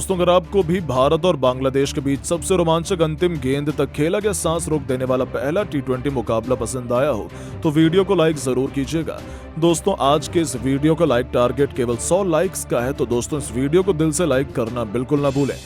दोस्तों, अगर आपको भी भारत और बांग्लादेश के बीच सबसे रोमांचक अंतिम गेंद तक खेला गया सांस रोक देने वाला पहला टी20 मुकाबला पसंद आया हो तो वीडियो को लाइक जरूर कीजिएगा। दोस्तों, आज के इस वीडियो का लाइक टारगेट केवल 100 लाइक्स का है, तो दोस्तों इस वीडियो को दिल से लाइक करना बिल्कुल ना भूलें।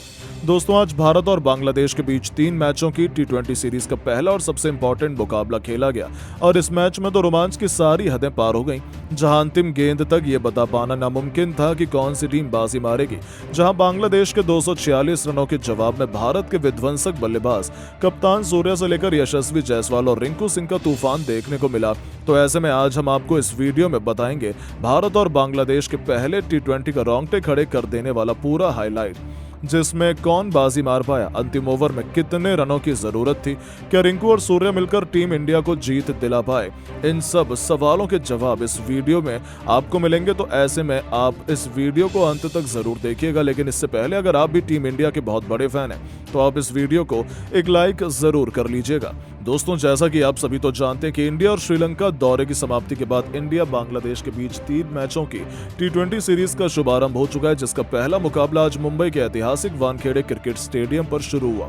दोस्तों, आज भारत और बांग्लादेश के बीच 3 मैचों की टी20 सीरीज का पहला और सबसे इंपॉर्टेंट मुकाबला खेला गया और इस मैच में तो रोमांच की सारी हदें पार हो गईं। जहां अंतिम गेंद तक ये बता पाना नामुमकिन था कि कौन सी टीम बाजी मारेगी। जहां बांग्लादेश के 246 रनों के जवाब में भारत के विध्वंसक बल्लेबाज कप्तान सूर्या से लेकर यशस्वी जायसवाल और रिंकू सिंह का तूफान देखने को मिला, तो ऐसे में आज हम आपको इस वीडियो में बताएंगे भारत और बांग्लादेश के पहले टी20 का रोंगटे खड़े कर देने वाला पूरा हाईलाइट, जिसमें कौन बाजी मार पाया, अंतिम ओवर में कितने रनों की जरूरत थी, क्या रिंकू और सूर्य मिलकर टीम इंडिया को जीत दिला पाए। इन सब सवालों के जवाब इस वीडियो में आपको मिलेंगे, तो ऐसे में आप इस वीडियो को अंत तक जरूर देखिएगा। लेकिन इससे पहले अगर आप भी टीम इंडिया के बहुत बड़े फैन हैं तो आप इस वीडियो को एक लाइक जरूर कर लीजिएगा। दोस्तों, जैसा कि आप सभी तो जानते हैं कि इंडिया और श्रीलंका दौरे की समाप्ति के बाद इंडिया बांग्लादेश के बीच 3 मैचों की टी20 सीरीज का शुभारंभ हो चुका है, जिसका पहला मुकाबला आज मुंबई के ऐतिहासिक वानखेड़े क्रिकेट स्टेडियम पर शुरू हुआ।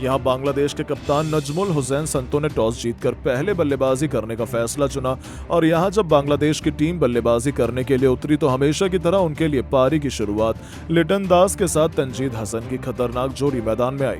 यहां बांग्लादेश के कप्तान नजमुल हुसैन संतो ने टॉस जीतकर पहले बल्लेबाजी करने का फैसला चुना और यहां जब बांग्लादेश की टीम बल्लेबाजी करने के लिए उतरी तो हमेशा की तरह उनके लिए पारी की शुरुआत लिटन दास के साथ तंजीद हसन की खतरनाक जोड़ी मैदान में आई।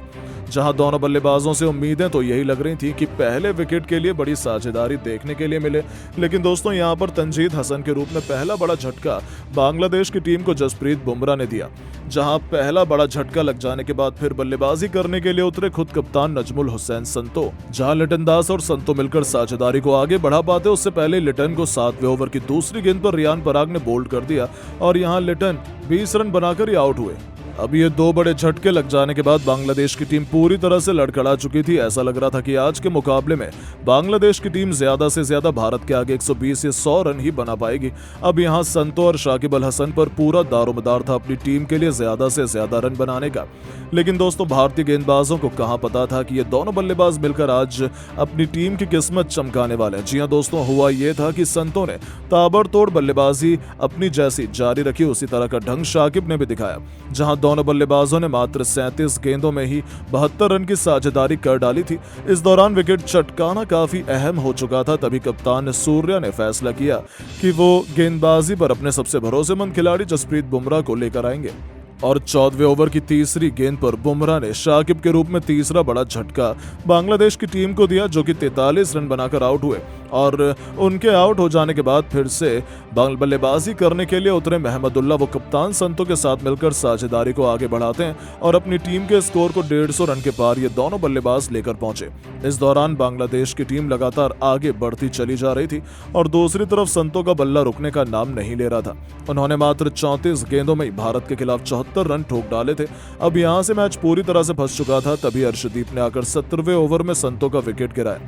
जहां दोनों बल्लेबाजों से उम्मीदें तो यही लग रही थी कि पहले विकेट के लिए बड़ी साझेदारी देखने के लिए मिले, लेकिन दोस्तों यहां पर तंजीद हसन के रूप में पहला बड़ा झटका बांग्लादेश की टीम को जसप्रीत बुमराह ने दिया। जहां पहला बड़ा झटका लग जाने के बाद फिर बल्लेबाजी करने के लिए उतरे खुद कप्तान नजमुल हुसैन संतो। जहां लिटन दास और संतो मिलकर साझेदारी को आगे बढ़ा पाते उससे पहले लिटन को 7वें ओवर की दूसरी गेंद पर रियान पराग ने बोल्ड कर दिया और यहां लिटन 20 रन बनाकर ही आउट हुए। अब ये 2 बड़े झटके लग जाने के बाद बांग्लादेश की टीम पूरी तरह से लड़खड़ा चुकी थी। ऐसा लग रहा था कि आज के मुकाबले में बांग्लादेश की टीम ज्यादा से ज्यादा भारत के आगे 120 या 100 रन ही बना पाएगी। अब यहां संतो और शाकिब अल हसन पर पूरा दारोमदार था अपनी टीम के लिए ज्यादा से ज्यादा रन बनाने का। लेकिन दोस्तों, भारतीय गेंदबाजों को कहां पता था कि ये दोनों बल्लेबाज मिलकर आज अपनी टीम की किस्मत चमकाने वाले हैं। जी हां दोस्तों, हुआ ये था कि संतो ने ताबड़तोड़ बल्लेबाजी अपनी जैसी जारी रखी, उसी तरह का ढंग शाकिब ने भी दिखाया। जहां दोनों बल्लेबाजों ने मात्र 37 गेंदों में ही 72 रन की साझेदारी कर डाली थी। इस दौरान विकेट चटकाना काफी अहम हो चुका था। तभी कप्तान सूर्या ने फैसला किया कि वो गेंदबाजी पर अपने सबसे भरोसेमंद खिलाड़ी जसप्रीत बुमराह को लेकर आएंगे और 14वें ओवर की तीसरी गेंद पर बुमराह ने शाकिब के रूप में तीसरा बड़ा झटका बांग्लादेश की टीम को दिया, जो कि 43 रन बनाकर आउट हुए। और उनके आउट हो जाने के बाद फिर से बल्लेबाजी करने के लिए उतरे महमदुल्लाह वो कप्तान संतो के साथ मिलकर साझेदारी को आगे बढ़ाते हैं और अपनी टीम के स्कोर को 150 रन के पार ये दोनों बल्लेबाज लेकर पहुंचे। इस दौरान बांग्लादेश की टीम लगातार आगे बढ़ती चली जा रही थी और दूसरी तरफ संतो का बल्ला रुकने का नाम नहीं ले रहा था। उन्होंने मात्र 34 गेंदों में भारत के खिलाफ 74 रन ठोक डाले थे। अब यहां से मैच पूरी तरह से फंस चुका था। तभी अर्शदीप ने आकर 17वें ओवर में संतो का विकेट गिराया,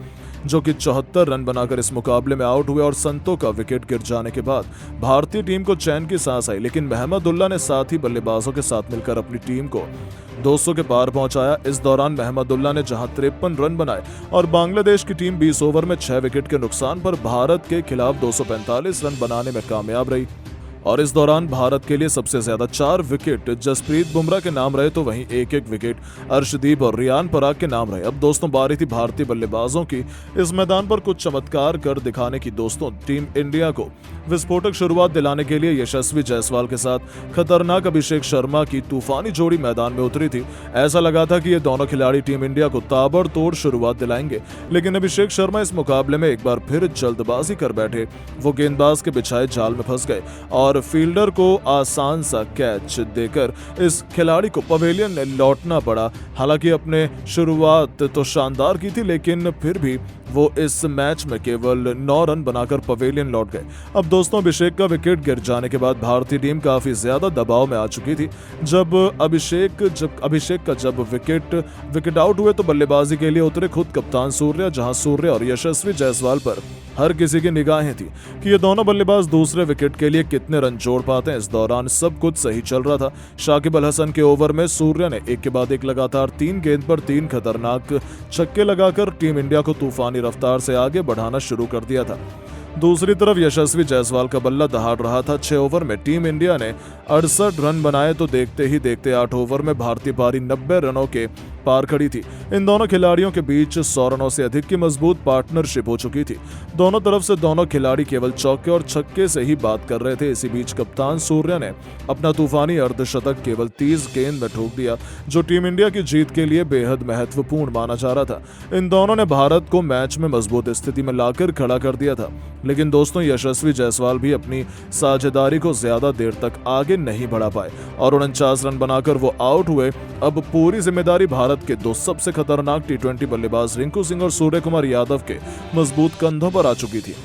जो कि 74 रन बनाकर इस मुकाबले में आउट हुए और संतो का विकेट गिर जाने के बाद भारतीय टीम को चैन की सांस आई। लेकिन महमदुल्लाह ने साथ ही बल्लेबाजों के साथ मिलकर अपनी टीम को 200 के पार पहुंचाया। इस दौरान महमदुल्लाह ने जहां 53 रन बनाए और बांग्लादेश की टीम 20 ओवर में 6 विकेट के नुकसान पर भारत के खिलाफ 245 रन बनाने में कामयाब रही। और इस दौरान भारत के लिए सबसे ज्यादा 4 विकेट जसप्रीत बुमराह के नाम रहे, तो वहीं 1-1 विकेट अर्शदीप और रियान पराग के नाम रहे। अब दोस्तों, बारी थी भारतीय बल्लेबाजों की इस मैदान पर कुछ चमत्कार कर दिखाने की। दोस्तों, टीम इंडिया को विस्फोटक शुरुआत दिलाने के लिए यशस्वी जायसवाल के साथ खतरनाक अभिषेक शर्मा की तूफानी जोड़ी मैदान में उतरी थी। ऐसा लगा था कि ये दोनों खिलाड़ी टीम इंडिया को ताबड़तोड़ शुरुआत दिलाएंगे, लेकिन अभिषेक शर्मा इस मुकाबले में एक बार फिर जल्दबाजी कर बैठे। वो गेंदबाज के बिछाए जाल में फंस गए और फील्डर को आसान सा कैच देकर इस खिलाड़ी को पवेलियन में लौटना पड़ा। हालांकि अपने शुरुआत तो शानदार की थी, लेकिन फिर भी वो इस मैच में केवल 9 रन बनाकर पवेलियन लौट गए। अब दोस्तों, अभिषेक का विकेट गिर जाने के बाद भारतीय टीम काफी ज्यादा दबाव में आ चुकी थी। जब अभिषेक का विकेट आउट हुए तो बल्लेबाजी के लिए उतरे खुद कप्तान सूर्या, जहां सूर्य और यशस्वी जायसवाल पर हर किसी की निगाहें थी कि ये दोनों बल्लेबाज दूसरे विकेट के लिए कितने रन जोड़ पाते हैं। इस दौरान सब कुछ सही चल रहा था। शाकिब अल हसन के ओवर में सूर्य ने एक के बाद एक लगातार 3 गेंद पर 3 खतरनाक छक्के लगाकर टीम इंडिया को तूफानी रफ्तार से आगे बढ़ाना शुरू कर दिया था। दूसरी तरफ यशस्वी जायसवाल का बल्ला दहाड़ रहा था। 6 ओवर में टीम इंडिया ने 68 रन बनाए तो देखते ही देखते 8 ओवर में भारतीय पारी 90 रनों के पार खड़ी थी। इन दोनों खिलाड़ियों के बीच 100 रनों से अधिक की मजबूत पार्टनरशिप हो चुकी थी। दोनों तरफ से दोनों खिलाड़ी केवल चौके और छक्के से ही बात कर रहे थे। इसी बीच कप्तान सूर्या ने अपना तूफानी अर्धशतक केवल 30 गेंद में ठोक दिया, जो टीम इंडिया की जीत के लिए बेहद महत्वपूर्ण माना जा रहा था। इन दोनों ने भारत को मैच में मजबूत स्थिति में लाकर खड़ा कर दिया था। लेकिन दोस्तों, यशस्वी जायसवाल भी अपनी साझेदारी को ज्यादा देर तक आगे नहीं बढ़ा पाए और 49 रन बनाकर वो आउट हुए। अब पूरी जिम्मेदारी भारत के दो सबसे खतरनाक टी20 बल्लेबाज रिंकू सिंह और सूर्य कुमार यादव के मजबूत कंधों पर आ चुकी थी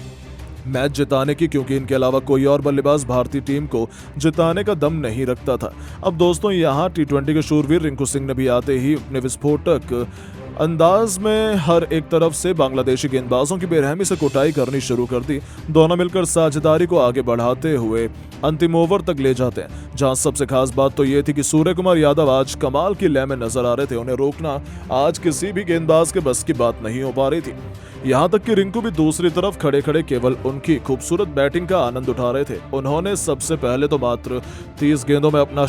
मैच जिताने की, क्योंकि इनके अलावा कोई और बल्लेबाज भारतीय टीम को जिताने का दम नहीं रखता था। अब दोस्तों, यहाँ टी20 के शूरवीर रिंकू सिंह ने भी आते ही अपने विस्फोटक अंदाज में हर एक तरफ से बांग्लादेशी गेंदबाजों की बेरहमी से कुटाई करनी शुरू कर दी। दोनों मिलकर साझेदारी को आगे बढ़ाते हुए अंतिम ओवर तक ले जाते हैं, जहां सबसे खास बात तो ये थी कि सूर्य कुमार यादव आज कमाल की लय में नजर आ रहे थे। उन्हें रोकना आज किसी भी गेंदबाज के बस की बात नहीं हो पा रही थी। यहाँ तक कि रिंकू भी दूसरी तरफ खड़े खड़े केवल उनकी खूबसूरत बैटिंग का आनंद उठा रहे थे। उन्होंने सबसे पहले तो मात्र 30 गेंदों में अपना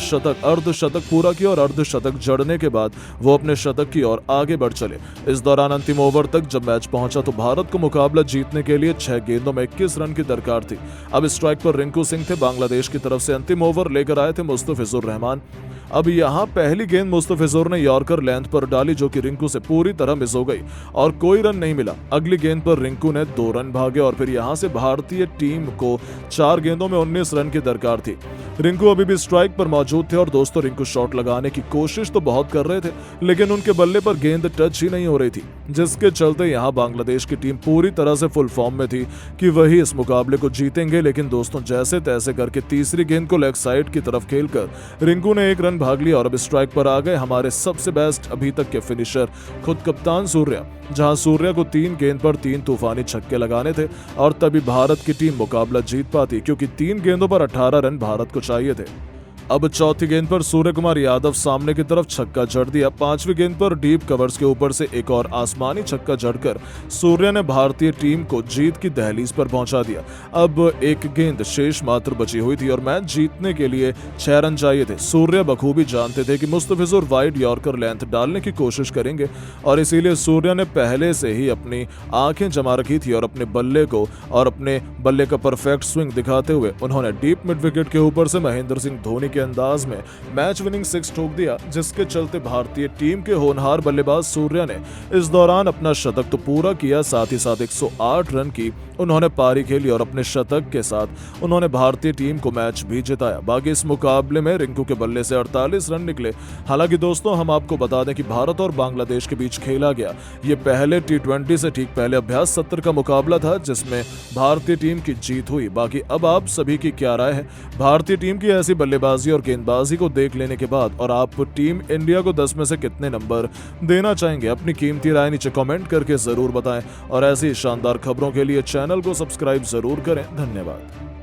अर्धशतक पूरा किया और अर्धशतक जड़ने के बाद वो अपने शतक की ओर आगे बढ़ चले। इस दौरान अंतिम ओवर तक जब मैच पहुंचा तो भारत को मुकाबला जीतने के लिए 6 गेंदों में 21 रन की दरकार थी। अब स्ट्राइक पर रिंकू सिंह थे। बांग्लादेश की तरफ से अंतिम ओवर लेकर आए थे मुस्तफिजुर रहमान। अब यहाँ पहली गेंद मुस्तफिजुर ने यॉर्कर लेंथ पर डाली, जो कि रिंकू से पूरी तरह मिस हो गई और कोई रन नहीं मिला। अगली गेंद पर रिंकू ने 2 रन भागे और फिर यहाँ से भारतीय टीम को 4 गेंदों में 19 रन की दरकार थी। रिंकू अभी भी स्ट्राइक पर मौजूद थे और दोस्तों, रिंकू शॉट लगाने की कोशिश तो बहुत कर रहे थे, लेकिन उनके बल्ले पर गेंद टच ही नहीं हो रही थी, जिसके चलते यहाँ बांग्लादेश की टीम पूरी तरह से फुल फॉर्म में थी कि वही इस मुकाबले को जीतेंगे। लेकिन दोस्तों, जैसे तैसे करके तीसरी गेंद को लेग साइड की तरफ खेलकर रिंकू ने 1 रन भाग लिया और अब स्ट्राइक पर आ गए हमारे सबसे बेस्ट अभी तक के फिनिशर, खुद कप्तान सूर्या। जहां सूर्या को 3 गेंद पर 3 तूफानी छक्के लगाने थे और तभी भारत की टीम मुकाबला जीत पाती, क्योंकि 3 गेंदों पर 18 रन भारत को चाहिए थे। अब चौथी गेंद पर सूर्य कुमार यादव सामने की तरफ छक्का जड़ दिया। 5वीं गेंद पर डीप कवर्स के ऊपर से एक और आसमानी छक्का जड़कर सूर्य ने भारतीय टीम को जीत की दहलीज पर पहुंचा दिया। अब 1 गेंद शेष मात्र बची हुई थी और मैच जीतने के लिए 6 रन चाहिए थे। सूर्य बखूबी जानते थे कि मुस्तफिजुर वाइड यॉर्कर लेंथ डालने की कोशिश करेंगे और इसीलिए सूर्य ने पहले से ही अपनी आंखें जमा रखी थी और अपने बल्ले का परफेक्ट स्विंग दिखाते हुए उन्होंने डीप मिड विकेट के ऊपर से महेंद्र सिंह धोनी के अंदाज में मैच विनिंग 6 ठोक दिया, जिसके चलते भारतीय टीम के होनहार बल्लेबाज सूर्या ने इस दौरान अपना शतक तो पूरा किया, साथ ही साथ 108 रन की उन्होंने पारी खेली और अपने शतक के साथ उन्होंने भारतीय टीम को मैच भी जिताया। बाकी इस मुकाबले में रिंकू के बल्ले से 48 रन निकले। हालांकि दोस्तों, हम आपको बता दें कि भारत और बांग्लादेश के बीच खेला गया ये पहले टी20 से ठीक पहले अभ्यास सत्र का मुकाबला था, जिसमें भारतीय टीम की जीत हुई। बाकी अब आप सभी की क्या राय है भारतीय टीम की ऐसी बल्लेबाजी और गेंदबाजी को देख लेने के बाद, और आप टीम इंडिया को 10 में से कितने नंबर देना चाहेंगे? अपनी कीमती राय नीचे कमेंट करके जरूर बताएं और ऐसी शानदार खबरों के लिए चैनल को सब्सक्राइब जरूर करें। धन्यवाद।